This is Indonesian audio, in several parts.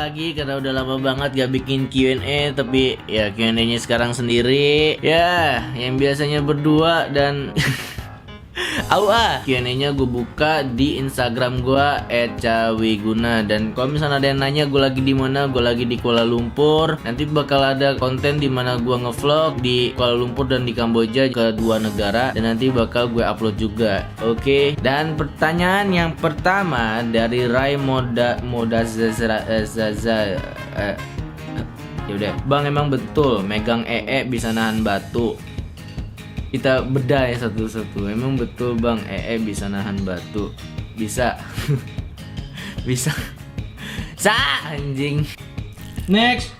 lagi karena udah lama banget gak bikin Q&A. Tapi ya Q&A-nya sekarang sendiri. Ya, yang biasanya berdua dan Q&A-nya gue buka di Instagram gue @cawiguna. Dan kalau misalnya ada yang nanya gue lagi di mana, gue lagi di Kuala Lumpur. Nanti bakal ada konten di mana gue ngevlog di Kuala Lumpur dan di Kamboja, kedua negara, dan nanti bakal gue upload juga. Oke. Dan pertanyaan yang pertama dari Rai Zaza. Yaudah, Bang, emang betul megang bisa nahan batu? Kita bedah ya satu-satu. Emang betul Bang, bisa nahan batu? Bisa. Bisa. Anjing. Next.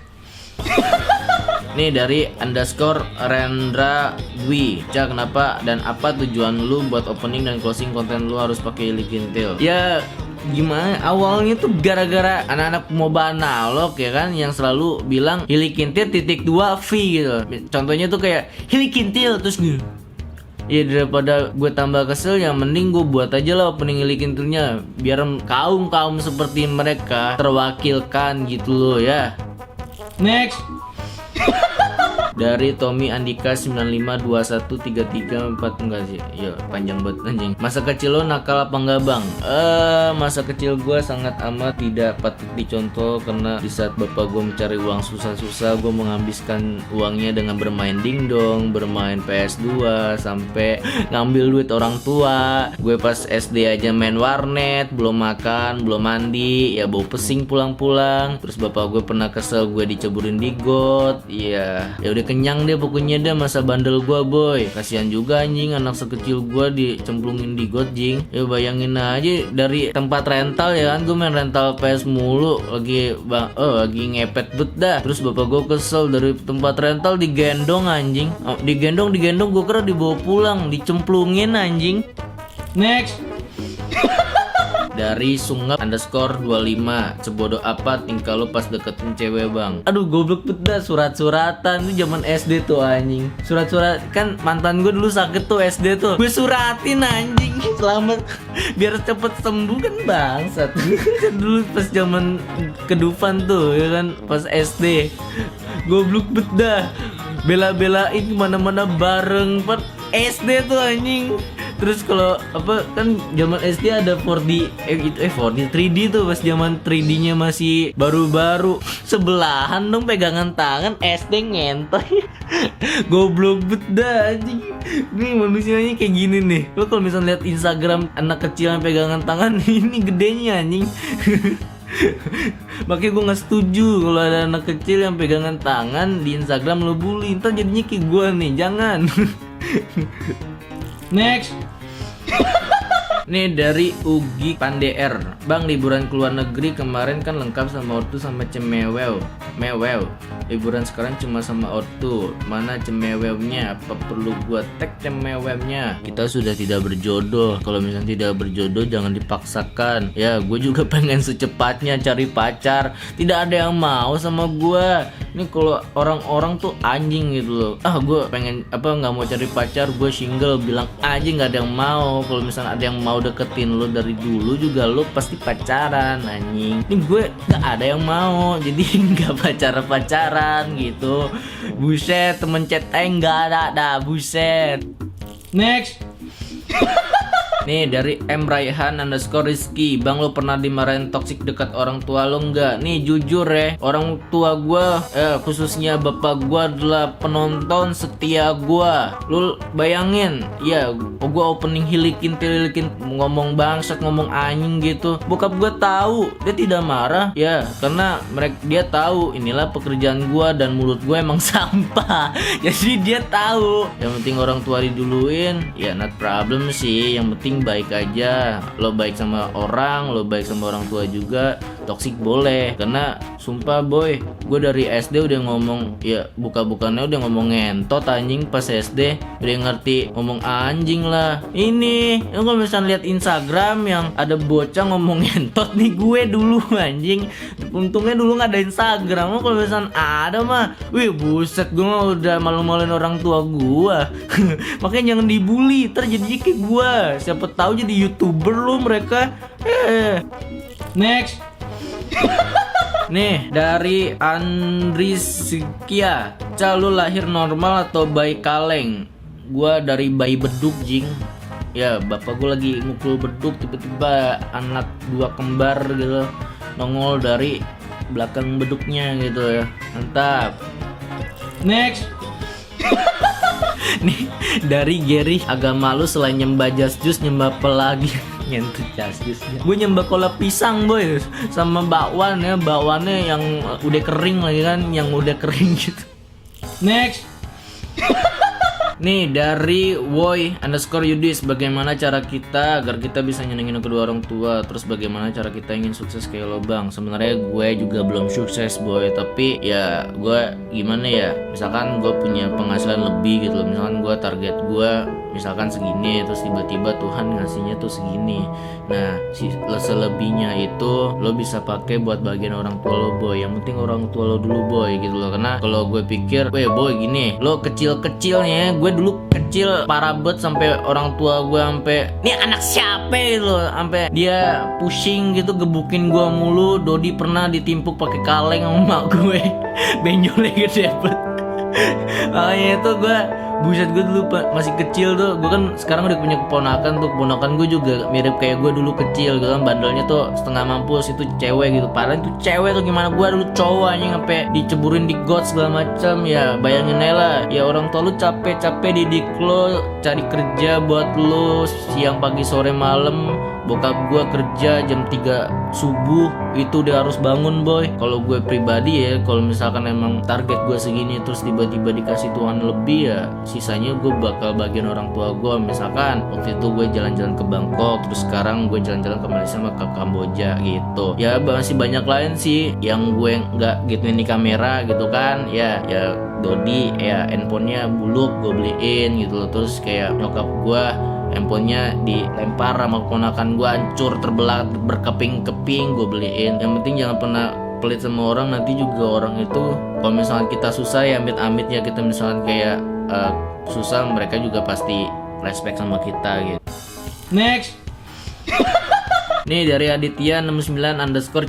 Nih dari _Rendra Dwi. Cak, kenapa dan apa tujuan lu buat opening dan closing konten lu harus pakai likintil? Ya gimana, awalnya tuh gara-gara anak-anak MOBA analog ya kan, yang selalu bilang hilikintil _2 V gitu. Contohnya tuh kayak hilikintil terus gitu. Ya daripada gue tambah kesel, yang mending gue buat aja lah opening hilikintilnya biar kaum seperti mereka terwakilkan gitu loh ya. Next. Dari Tommy Andika 95213344. Enggak sih, ya panjang banget anjing. Masa kecil lo nakal apa enggak Bang? Masa kecil gue sangat amat tidak patut dicontoh, karena di saat bapak gue mencari uang susah-susah, gue menghabiskan uangnya dengan bermain dingdong, bermain PS2, sampai ngambil duit orang tua. Gue pas SD aja main warnet, belum makan, belum mandi, ya bau pesing pulang-pulang. Terus bapak gue pernah kesel gue diceburin di got. Iya, ya udah kenyang deh pokoknya deh masa bandel gua boy. Kasihan juga anjing anak sekecil gua dicemplungin di got jing. Ya bayangin aja dari tempat rental ya kan, gua main rental PS mulu lagi ngepet bet dah. Terus bapak gua kesel, dari tempat rental digendong anjing. Digendong gua kira dibawa pulang, dicemplungin anjing. Next. Dari Sungap_25. Sebodoh apa tingkah lu pas deketin cewek Bang? Aduh goblok bet dah, surat-suratan itu zaman SD tuh anjing. Surat-surat kan, mantan gue dulu sakit tuh SD tuh, gue suratin anjing, selamat biar cepet sembuh kan bangsat. Dulu pas zaman kedufan tuh ya kan, pas SD goblok bet dah, bela-belain mana-mana bareng pas SD tuh anjing. Terus kalau apa kan zaman SD ada 4D 4D 3D tuh, pas zaman 3D-nya masih baru-baru, sebelahan dong pegangan tangan SD ngentoy. Goblok bet dah anjing. Nih manusianya kayak gini nih. Lo kalau misalnya lihat Instagram anak kecil yang pegangan tangan, ini gedenya anjing. Makanya gue gak setuju kalau ada anak kecil yang pegangan tangan di Instagram lo bully, ntar jadinya kayak gue nih, jangan. Next. Nih dari Ugi Pandeer. Bang, liburan ke luar negeri kemarin kan lengkap sama ortu sama cemewew. Liburan sekarang cuma sama ortu. Mana cemewewnya? Apa perlu gua tag cemewewnya? Kita sudah tidak berjodoh. Kalau misalnya tidak berjodoh jangan dipaksakan. Ya, gue juga pengen secepatnya cari pacar. Tidak ada yang mau sama gua. Ini kalau orang-orang tuh anjing gitu loh. Gue pengen nggak mau cari pacar, gue single, bilang aja nggak ada yang mau. Kalau misalnya ada yang mau deketin lo dari dulu juga lo pasti pacaran anjing. Ini gue nggak ada yang mau, jadi nggak pacaran gitu. Buset, temen chat nggak ada buset. Next. Nih dari _Raihan_Rizky. Bang, lo pernah dimarahin toksik dekat orang tua lo nggak? Nih jujur ya, orang tua gue khususnya bapak gue adalah penonton setia gue. Lo bayangin ya, gue opening hilikin ngomong bangsat, ngomong anjing gitu, bokap gue tahu, dia tidak marah ya, karena dia tahu inilah pekerjaan gue dan mulut gue emang sampah. Jadi dia tahu, yang penting orang tua diduluin ya, not problem sih. Yang penting baik aja, lo baik sama orang, lo baik sama orang tua juga. Toksik boleh, karena sumpah boy, gue dari SD udah ngomong ya, buka-bukannya udah ngomong ngentot anjing. Pas SD udah ngerti ngomong anjing lah. Ini kalau misalnya lihat Instagram yang ada bocah ngomong ngentot nih, gue dulu anjing. Untungnya dulu nggak ada Instagram. Kalau misalnya ada mah, wih buset, gue mah udah malu-maluin orang tua gue. Makanya jangan dibully, terjadi kayak gue. Siapa tahu jadi YouTuber lo mereka. Next. Nih dari Andriskia, Ca lu lahir normal atau bayi kaleng? Gua dari bayi beduk jing. Ya bapak gua lagi ngukul beduk, tiba-tiba anak dua kembar gitu nongol dari belakang beduknya gitu ya. Mantap. Next. Nih dari Gary, agak malu selain nyembah jas jus nyembah apa lagi? Nyentuh jas jus. Gue nyembah kolak pisang boy, sama bakwan ya, bakwannya yang udah kering lagi kan, yang udah kering gitu. Next. Nih dari Woy_Yudis, bagaimana cara kita agar kita bisa nyenengin kedua orang tua? Terus bagaimana cara kita ingin sukses kayak lo bang? Sebenarnya gue juga belum sukses boy, tapi ya gue gimana ya? Misalkan gue punya penghasilan lebih gitu loh. Misalkan gue target gue misalkan segini, terus tiba-tiba Tuhan ngasihnya tuh segini. Nah selebihnya itu lo bisa pakai buat bagian orang tua lo boy. Yang penting orang tua lo dulu boy gitu loh. Karena kalau gue pikir, weh boy gini, lo kecil-kecilnya gue dulu kecil parah banget sampai orang tua gue sampai ini anak siapa gitu, sampai dia pusing gitu gebukin gue mulu. Dodi pernah ditimpuk pakai kaleng sama mak gue, benjolnya gede banget. Makanya itu gue buset, gue dulu masih kecil tuh. Gue kan sekarang udah punya keponakan tuh. Keponakan gue juga mirip kayak gue dulu kecil gitu kan. Bandelnya tuh setengah mampus, itu cewek gitu. Padahal itu cewek tuh gimana, gue dulu cowok anjing sampai diceburin di got segala macam. Ya bayangin aja lah, ya orang tua lu capek-capek didik lo, cari kerja buat lo siang pagi sore malam. Bokap gue kerja jam 3 subuh, itu udah harus bangun boy. Kalau gue pribadi ya, kalau misalkan emang target gue segini terus tiba-tiba dikasih Tuhan lebih, ya sisanya gue bakal bagian orang tua gue. Misalkan waktu itu gue jalan-jalan ke Bangkok, terus sekarang gue jalan-jalan ke Malaysia sama ke Kamboja gitu. Ya masih banyak lain sih yang gue nggak gituin di kamera gitu kan. Ya Dodi ya handphonenya buluk gue beliin gitu loh. Terus kayak nyokap gue handphonenya dilempar sama keponakan gue, hancur terbelah berkeping-keping, gue beliin. Yang penting jangan pernah pelit sama orang. Nanti juga orang itu kalau misalkan kita susah ya amit-amit ya, kita misalkan kayak susah, mereka juga pasti respect sama kita gitu. Next. Nih dari Aditya 69_,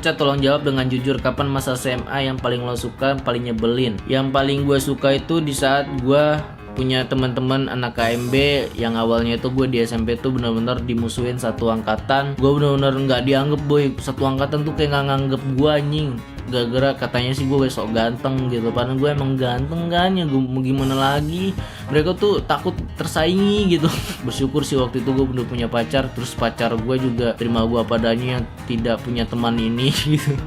Ca tolong jawab dengan jujur, kapan masa SMA yang paling lo suka, paling nyebelin? Yang paling gue suka itu di saat gue punya teman-teman anak KMB yang awalnya itu gue di SMP tuh bener-bener dimusuhin satu angkatan. Gue bener-bener nggak dianggap boy, satu angkatan tuh kayak nggak nganggep gue anjing. Gara-gara katanya sih gue besok ganteng gitu, padahal gue emang ganteng kan ya, gue mau gimana lagi. Mereka tuh takut tersaingi gitu. Bersyukur sih waktu itu gue udah punya pacar, terus pacar gue juga terima gue apa adanya, yang tidak punya teman ini gitu.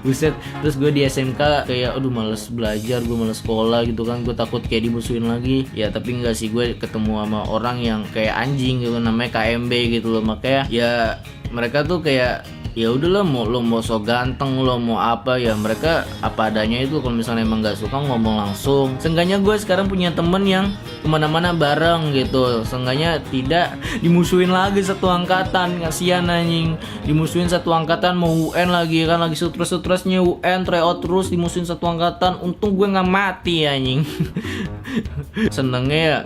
Buset. Terus gue di SMK kayak aduh males belajar, gue males sekolah gitu kan, gue takut kayak dimusuhin lagi. Ya tapi enggak sih, gue ketemu sama orang yang kayak anjing gitu, namanya KMB gitu loh. Makanya ya mereka tuh kayak ya udahlah, mau so ganteng, lo mau apa ya, mereka apa adanya itu. Kalau misalnya emang nggak suka ngomong langsung. Seenggaknya gue sekarang punya temen yang kemana-mana bareng gitu, seenggaknya tidak dimusuhin lagi satu angkatan. Kasian anjing, dimusuhin satu angkatan, mau UN lagi kan, lagi stres-stresnya UN, tryout terus dimusuhin satu angkatan. Untung gue nggak mati anjing. Senengnya ya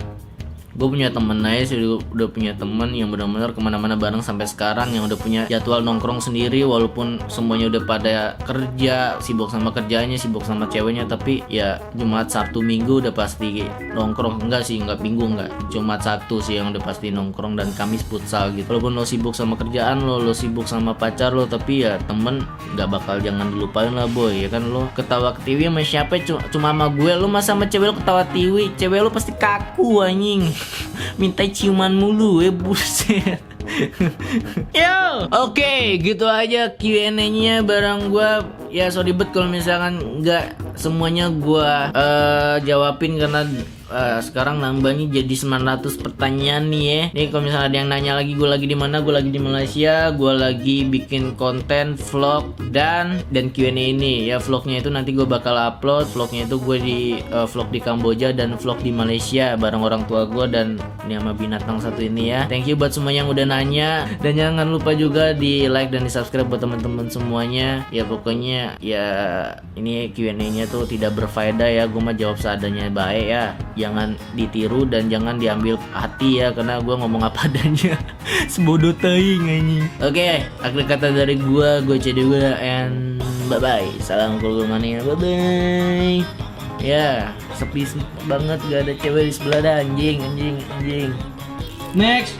gue punya temen aja sih, udah punya temen yang benar-benar kemana-mana bareng sampai sekarang, yang udah punya jadwal nongkrong sendiri. Walaupun semuanya udah pada kerja, sibuk sama kerjanya, sibuk sama ceweknya, tapi ya Jumat, Sabtu, Minggu udah pasti nongkrong. Enggak sih, enggak Minggu, enggak, Jumat, Sabtu sih yang udah pasti nongkrong, dan Kamis futsal gitu. Walaupun lo sibuk sama kerjaan lo sibuk sama pacar lo, tapi ya temen nggak bakal jangan dilupain lah boy. Ya kan, lo ketawa ke TV sama siapa? Cuma sama gue. Lo masa sama cewek lo ketawa TV? Cewek lo pasti kaku anjing. Minta ciuman mulu buset. Yo, oke, gitu aja Q&A-nya bareng gua. Ya sorry bet kalau misalkan nggak semuanya gua jawabin, karena sekarang nambahnya jadi 900 pertanyaan nih ya. Nih kalau misalnya ada yang nanya lagi gue lagi di mana, gue lagi di Malaysia, gue lagi bikin konten vlog dan Q&A ini ya. Vlognya itu nanti gue bakal upload. Vlognya itu gue di vlog di Kamboja dan vlog di Malaysia bareng orang tua gue dan ini sama binatang satu ini ya. Thank you buat semua yang udah nanya, dan jangan lupa juga di like dan di subscribe buat teman-teman semuanya. Ya pokoknya ya ini Q&A-nya tuh tidak berfaedah ya, gue mah jawab seadanya baik ya. Jangan ditiru dan jangan diambil hati ya, karena gue ngomong apa adanya. Sebodoh taing anjing. Oke, akhir kata dari gue CDW and Bye bye. Salam Cool Mania. Bye bye. Ya, sepi banget, gak ada cewek di sebelah dah, anjing. Next.